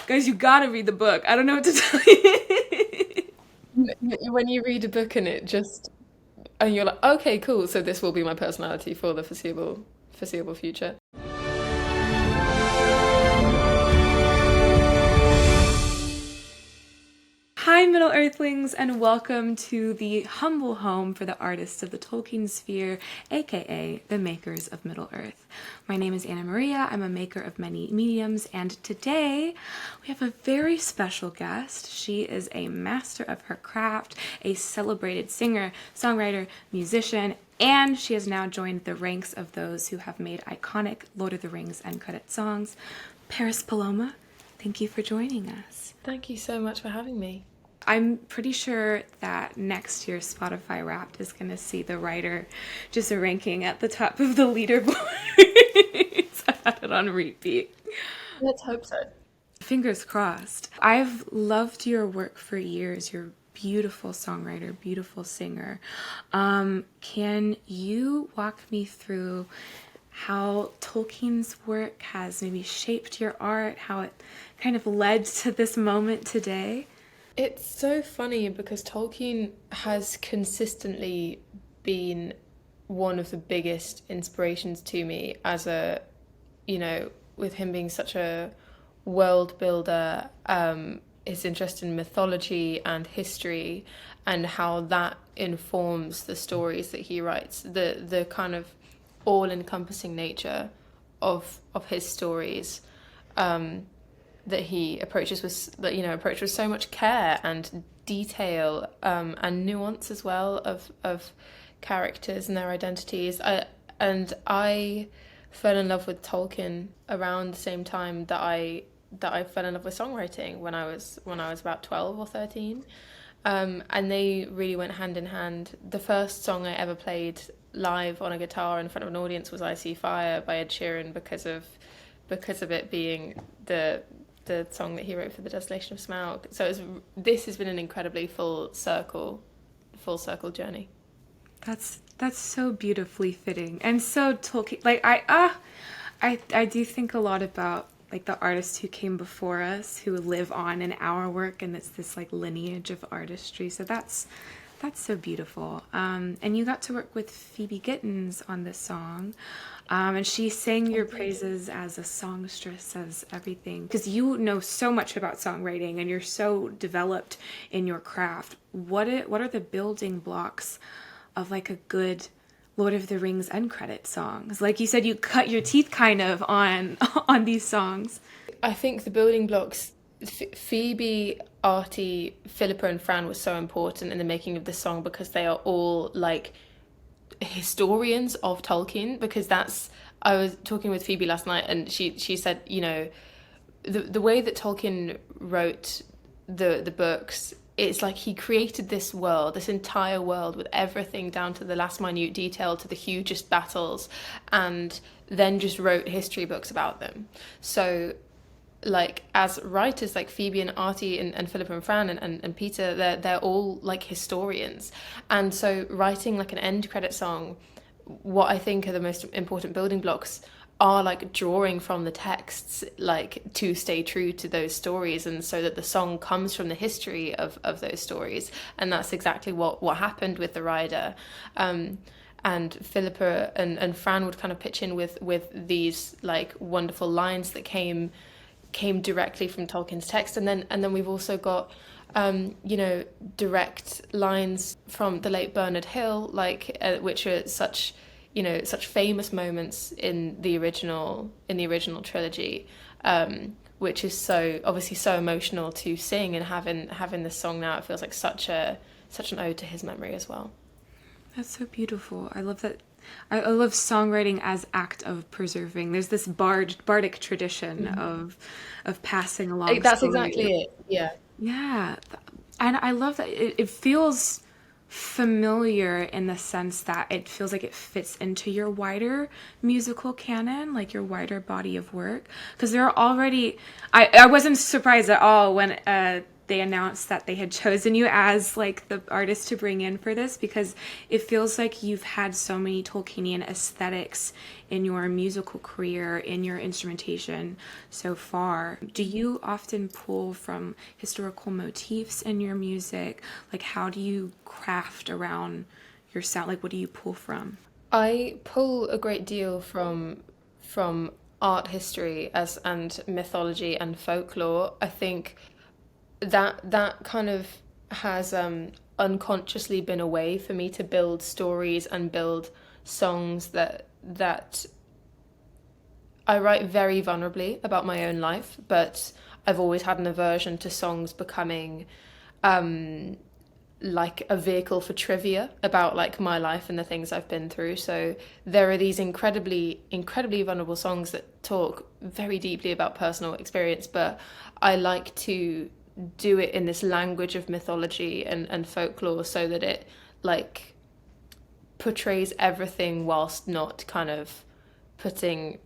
Guys, you gotta read the book. I don't know what to tell you. When you read a book and you're like, okay, cool, so this will be my personality for the foreseeable future. Hi, Middle Earthlings, and welcome to the humble home for the artists of the Tolkien sphere, aka the makers of Middle Earth. My name is María. I'm a maker of many mediums, and today we have a very special guest. She is a master of her craft, a celebrated singer, songwriter, musician, and she has now joined the ranks of those who have made iconic Lord of the Rings end credit songs. Paris Paloma, thank you for joining us. Thank you so much for having me. I'm pretty sure that next year's Spotify Wrapped is going to see the writer just ranking at the top of the leaderboard. I had it on repeat. Let's hope so. Fingers crossed. I've loved your work for years. You're a beautiful songwriter, beautiful singer. Can you walk me through how Tolkien's work has maybe shaped your art, how it kind of led to this moment today? It's so funny because Tolkien has consistently been one of the biggest inspirations to me with him being such a world builder, his interest in mythology and history, and how that informs the stories that he writes, the kind of all-encompassing nature of his stories. That he approaches with so much care and detail, and nuance as well of characters and their identities. I fell in love with Tolkien around the same time that I fell in love with songwriting when I was about 12 or 13. And they really went hand in hand. The first song I ever played live on a guitar in front of an audience was "I See Fire" by Ed Sheeran because of it being the song that he wrote for the Desolation of Smaug. So this has been an incredibly full circle journey. That's so beautifully fitting and so Tolkien. Like I do think a lot about like the artists who came before us who live on in our work, and it's this like lineage of artistry. So that's so beautiful. And you got to work with Phoebe Gittins on this song. And she sang your praises as a songstress, as everything. Because you know so much about songwriting and you're so developed in your craft. What are the building blocks of like a good Lord of the Rings end credit songs? Like you said, you cut your teeth kind of on these songs. I think the building blocks, Phoebe, Artie, Philippa and Fran were so important in the making of this song because they are all like historians of Tolkien. Because I was talking with Phoebe last night and she said, the way that Tolkien wrote the books, it's like he created this entire world with everything down to the last minute detail, to the hugest battles, and then just wrote history books about them. So like as writers like Phoebe and Artie and Philippa and Fran and Peter, they're all like historians. And so writing like an end credit song, what I think are the most important building blocks are like drawing from the texts, like to stay true to those stories, and so that the song comes from the history of those stories. And that's exactly what happened with the rider. And Philippa and Fran would kind of pitch in with these like wonderful lines that came directly from Tolkien's text, and then we've also got direct lines from the late Bernard Hill, which are such famous moments in the original trilogy, which is so obviously so emotional to sing, and having this song now, it feels like such an ode to his memory as well. That's so beautiful. I love that. I love songwriting as act of preserving. There's this bardic tradition of passing along. That's exactly it. Yeah. Yeah. And I love that it feels familiar in the sense that it feels like it fits into your wider musical canon, like your wider body of work. Because there are already, I wasn't surprised at all when they announced that they had chosen you as like the artist to bring in for this, because it feels like you've had so many Tolkienian aesthetics in your musical career, in your instrumentation so far. Do you often pull from historical motifs in your music? Like, how do you craft around your sound? Like, what do you pull from? I pull a great deal from art history as and mythology and folklore. I think that kind of has unconsciously been a way for me to build stories and build songs that I write very vulnerably about my own life, but I've always had an aversion to songs becoming um, like a vehicle for trivia about like my life and the things I've been through. So there are these incredibly vulnerable songs that talk very deeply about personal experience, but I like to do it in this language of mythology and folklore so that it like portrays everything whilst not kind of putting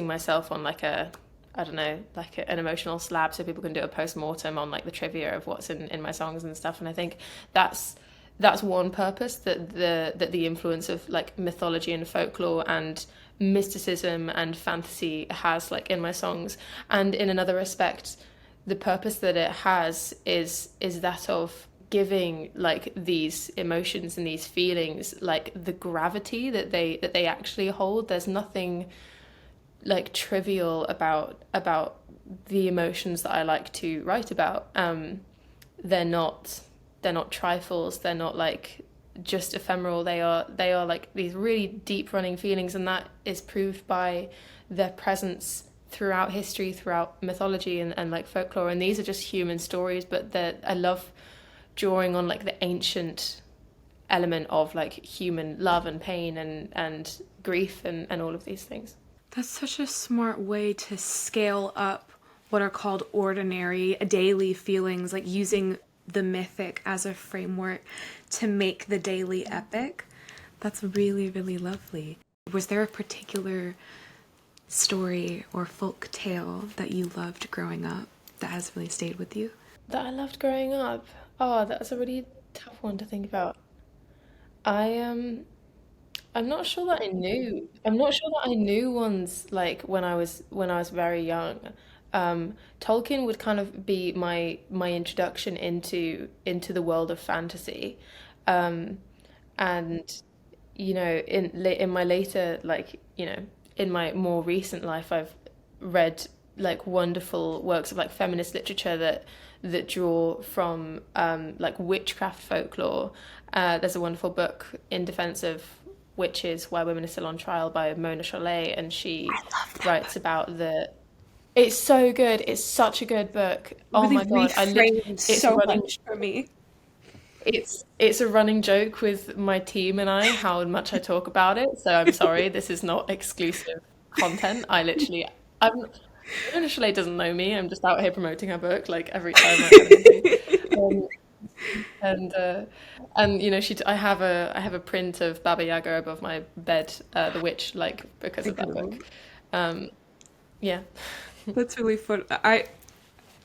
myself on like a I don't know, like an emotional slab so people can do a post-mortem on like the trivia of what's in my songs and stuff. And I think that's that's one purpose that the influence of like mythology and folklore and mysticism and fantasy has like in my songs. And in another respect, the purpose that it has is that of giving like these emotions and these feelings like the gravity that they actually hold. There's nothing like trivial about the emotions that I like to write about. They're not they're not trifles. They're not like just ephemeral. They are like these really deep running feelings, and that is proved by their presence throughout history, throughout mythology and like folklore. And these are just human stories, but I love drawing on like the ancient element of like human love and pain and grief and all of these things. That's such a smart way to scale up what are called ordinary, daily feelings, like using the mythic as a framework to make the daily epic. That's really, really lovely. Was there a particular story or folk tale that you loved growing up that has really stayed with you? That I loved growing up. Oh, that's a really tough one to think about. I I'm not sure that I knew. I'm not sure that I knew ones like when I was very young. Tolkien would kind of be my introduction into the world of fantasy, um, and in my later in my more recent life, I've read like wonderful works of like feminist literature that draw from like witchcraft folklore. There's a wonderful book in defense of witches where women are still on trial by Mona Chollet, and she writes about the it's so good. It's such a good book. Oh Really my God. reframed It's a so running much for me. it's a running joke with my team and I how much I talk about it. So I'm sorry, this is not exclusive content. I'm Mona Chollet doesn't know me. I'm just out here promoting her book like every time I have an interview. Um, and I have a print of Baba Yaga above my bed, the witch, like because of that book. Incredible. Um, yeah. That's really fun.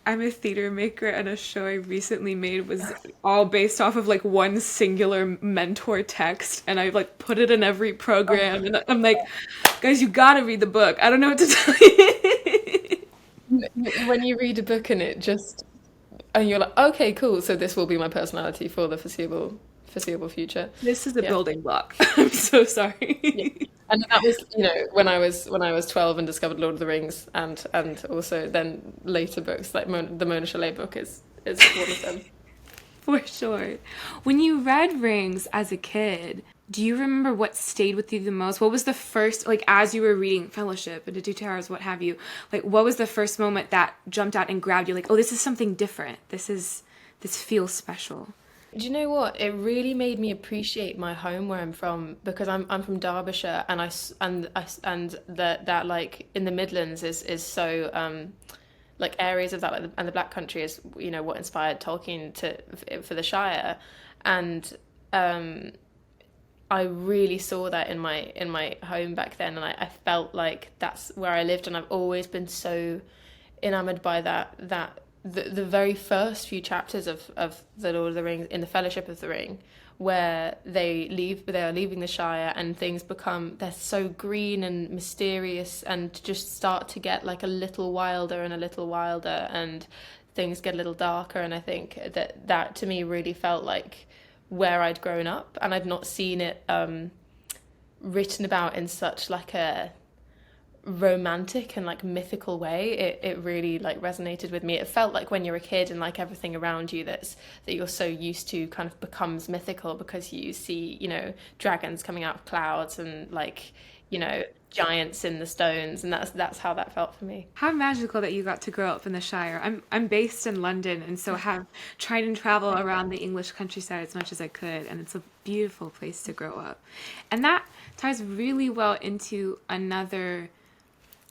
I'm a theater maker, and a show I recently made was all based off of like one singular mentor text, and I like put it in every program, and I'm like, guys, you gotta read the book. I don't know what to tell you. When you read a book and you're like, okay, cool, so this will be my personality for the foreseeable future. This is a Yeah. building block. I'm so Yeah. sorry. And that was, when I was 12 and discovered Lord of the Rings and also then later books like the Mona Chollet book is one of them. For sure. When you read Rings as a kid, do you remember what stayed with you the most? What was the first, like, as you were reading Fellowship and The Two Towers, what have you, like, what was the first moment that jumped out and grabbed you? Like, oh, this is something different. This feels special. Do you know what? It really made me appreciate my home where I'm from because I'm from Derbyshire and and that like in the Midlands is so like areas of that like and the Black Country is what inspired Tolkien for the Shire, and um I really saw that in my home back then, and I felt like that's where I lived, and I've always been so enamored by that the very first few chapters of the Lord of the Rings in the Fellowship of the Ring, where they are leaving the Shire and things become, they're so green and mysterious and just start to get like a little wilder and a little wilder, and things get a little darker. And I think that to me really felt like where I'd grown up, and I'd not seen it written about in such like a romantic and like mythical way. It really like resonated with me. It felt like when you're a kid and like everything around you that you're so used to kind of becomes mythical, because you see, you know, dragons coming out of clouds and like, you know, giants in the stones, and that's how that felt for me. How magical that you got to grow up in the Shire. I'm based in London, and so have tried and travel around the English countryside as much as I could, and it's a beautiful place to grow up. And that ties really well into another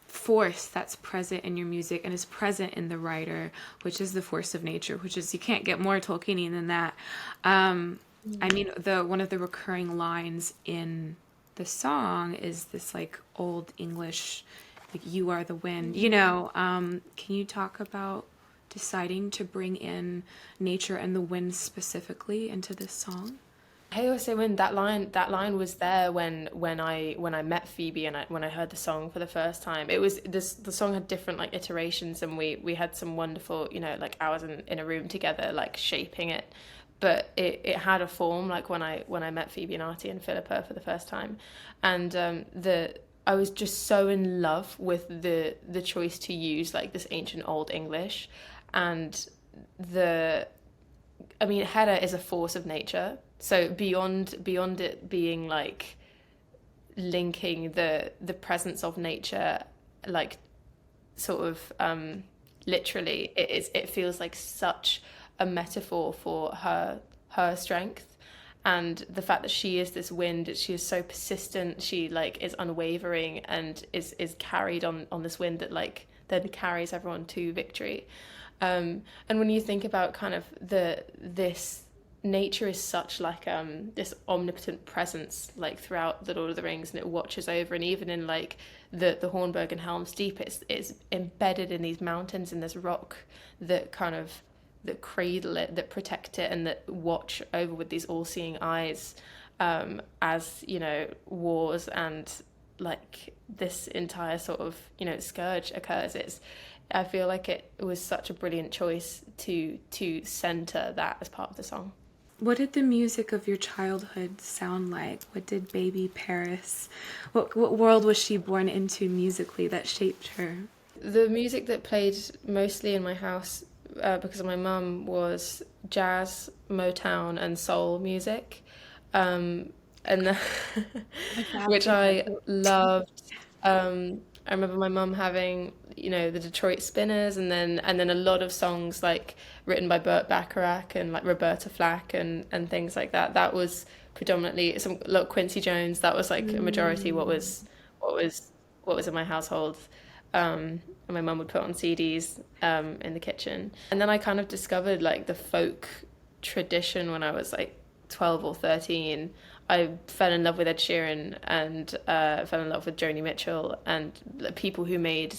force that's present in your music and is present in the writer, which is the force of nature, which is, you can't get more Tolkienian than that. I mean, one of the recurring lines in the song is this like old English, like, you are the wind, you know. Can you talk about deciding to bring in nature and the wind specifically into this song? Hey, I say when that line was there when I met Phoebe and when I heard the song for the first time. It was the song had different like iterations, and we had some wonderful, you know, like hours in a room together like shaping it. But it had a form like when I met Phoebe and Artie and Philippa for the first time. And I was just so in love with the choice to use like this ancient old English. And I mean, Hedda is a force of nature. So beyond it being like linking the presence of nature, like sort of literally, it feels like such a metaphor for her strength, and the fact that she is this wind. She is so persistent. She like is unwavering and is carried on this wind that like then carries everyone to victory. And when you think about kind of this nature is such like this omnipotent presence like throughout the Lord of the Rings, and it watches over, and even in like the Hornburg and Helm's Deep, it's embedded in these mountains, in this rock that kind of that cradle it, that protect it, and that watch over with these all-seeing eyes, as you know, wars and like this entire sort of, you know, scourge occurs. I feel like it was such a brilliant choice to center that as part of the song. What did the music of your childhood sound like? What did baby Paris, what world was she born into musically that shaped her? The music that played mostly in my house, because of my mum, was jazz, Motown, and soul music, and which I loved. I remember my mum having, you know, the Detroit Spinners, and then a lot of songs like written by Burt Bacharach and like Roberta Flack and things like that. That was predominantly some look Quincy Jones. That was like a majority what was in my household. And my mum would put on CDs in the kitchen. And then I kind of discovered like the folk tradition when I was like 12 or 13. I fell in love with Ed Sheeran and fell in love with Joni Mitchell, and the people who made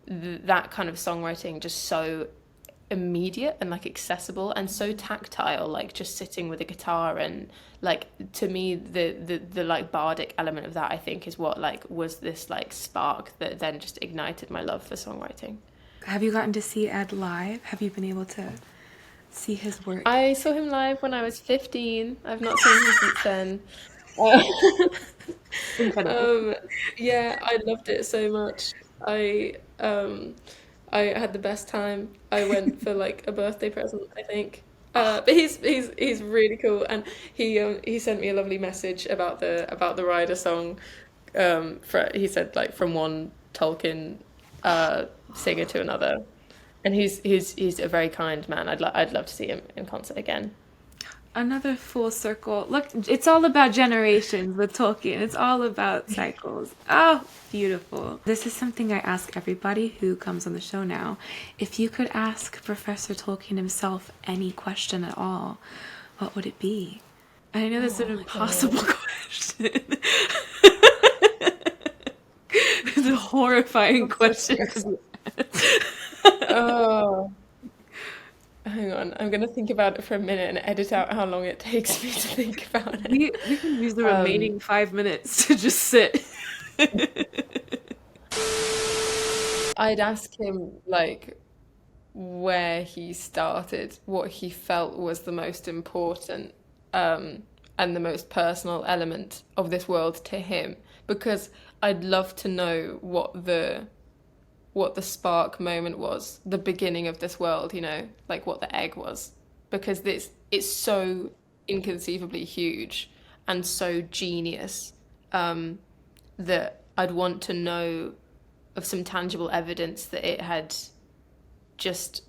that kind of songwriting just so immediate and like accessible and so tactile, like just sitting with a guitar. And like to me the like bardic element of that, I think, is what like was this like spark that then just ignited my love for songwriting. Have you gotten to see Ed live? Have you been able to see his work? I saw him live when I was 15. I've not seen him since then. Incredible. Yeah, I loved it so much. I had the best time. I went for like a birthday present, I think. But he's really cool, and he sent me a lovely message about the Rider song. He said like from one Tolkien singer to another, and he's a very kind man. I'd love to see him in concert again. Another full circle. Look, it's all about generations with Tolkien. It's all about cycles. Oh, beautiful. This is something I ask everybody who comes on the show now. If you could ask Professor Tolkien himself any question at all, what would it be? I know that's an impossible question. It's a horrifying question. Oh. Hang on, I'm gonna think about it for a minute and edit out how long it takes me to think about it. We can use the Um, remaining 5 minutes to just sit. I'd ask him like where he started, what he felt was the most important, um, and the most personal element of this world to him, because I'd love to know what the spark moment was, the beginning of this world, like what the egg was, because it's so inconceivably huge and so genius, um, that I'd want to know of some tangible evidence that it had just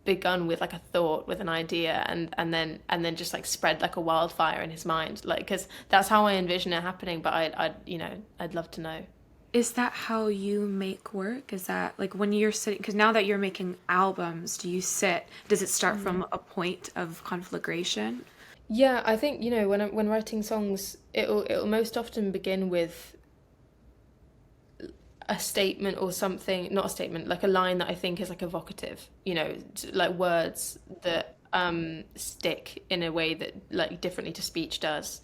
begun with like a thought, with an idea, and then just like spread like a wildfire in his mind, like, because that's how I envision it happening. But I'd love to know. Is that how you make work? Is that like when you're sitting, because now that you're making albums, does it start from a point of conflagration? Yeah, I think, when writing songs, it'll most often begin with a statement or something, not a statement, like a line that I think is like evocative, like words that stick in a way that like differently to speech does.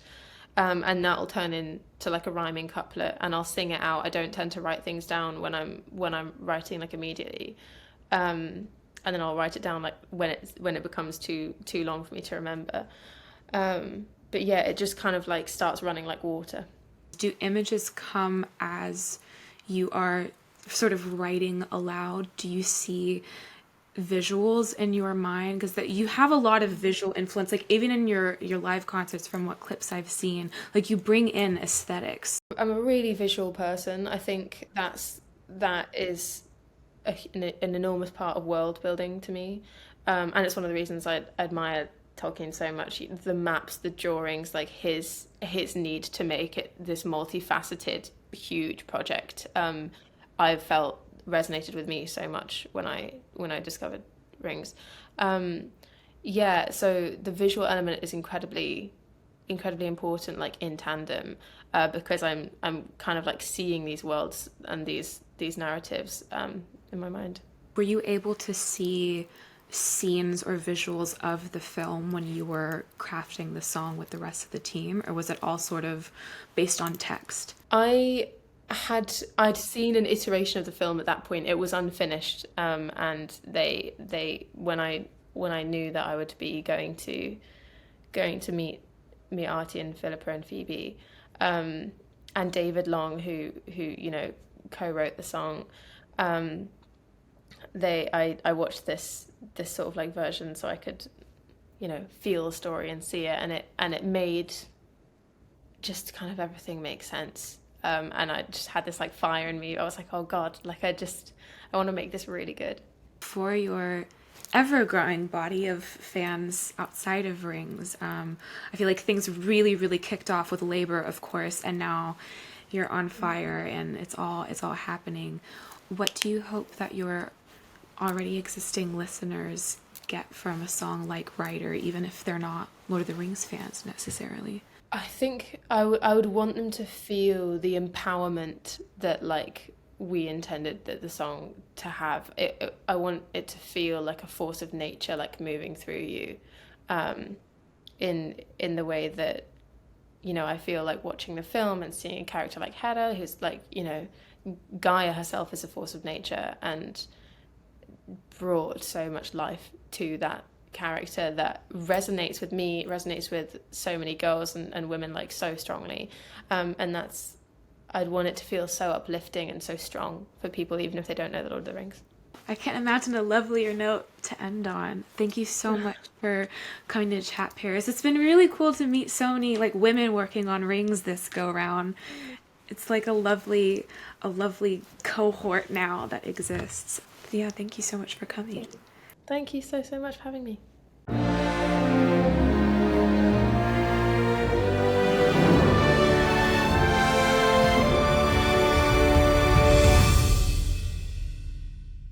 And that'll turn into like a rhyming couplet, and I'll sing it out. I don't tend to write things down when I'm writing like immediately. And then I'll write it down like when it becomes too long for me to remember. But yeah, it just kind of like starts running like water. Do images come as you are sort of writing aloud? Do you see visuals in your mind? Because that you have a lot of visual influence, like even in your live concerts, from what clips I've seen, like you bring in aesthetics. I'm a really visual person. I think that is an enormous part of world building to me, and it's one of the reasons I admire Tolkien so much. The maps, the drawings, like his need to make it this multifaceted, huge project. I felt resonated with me so much when I discovered Rings. Um, yeah, so the visual element is incredibly important, like in tandem, because I'm kind of like seeing these worlds and these narratives in my mind. Were you able to see scenes or visuals of the film when you were crafting the song with the rest of the team, or was it all sort of based on text? I'd seen an iteration of the film at that point. It was unfinished, and they when I knew that I would be going to meet Artie and Philippa and Phoebe, and David Long, who co-wrote the song. I watched this sort of like version so I could feel the story and see it, and it made just kind of everything make sense. And I just had this like fire in me. I was like, oh God, like I want to make this really good. For your ever-growing body of fans outside of Rings, I feel like things really, really kicked off with Labor, of course, and now you're on fire and it's all happening. What do you hope that your already existing listeners get from a song like Rider, even if they're not Lord of the Rings fans necessarily? I think I would want them to feel the empowerment that like we intended the song to have. I want it to feel like a force of nature, like moving through you, in the way that I feel like watching the film and seeing a character like Hedda, who's like Gaia herself is a force of nature and brought so much life to that character that resonates with me, resonates with so many girls and women like so strongly, and I'd want it to feel so uplifting and so strong for people even if they don't know the Lord of the Rings. I can't imagine a lovelier note to end on. Thank you so much for coming to chat, Paris. It's been really cool to meet so many like women working on Rings this go round. It's like a lovely cohort now that exists. Yeah, thank you so much for coming. Thank you so much for having me.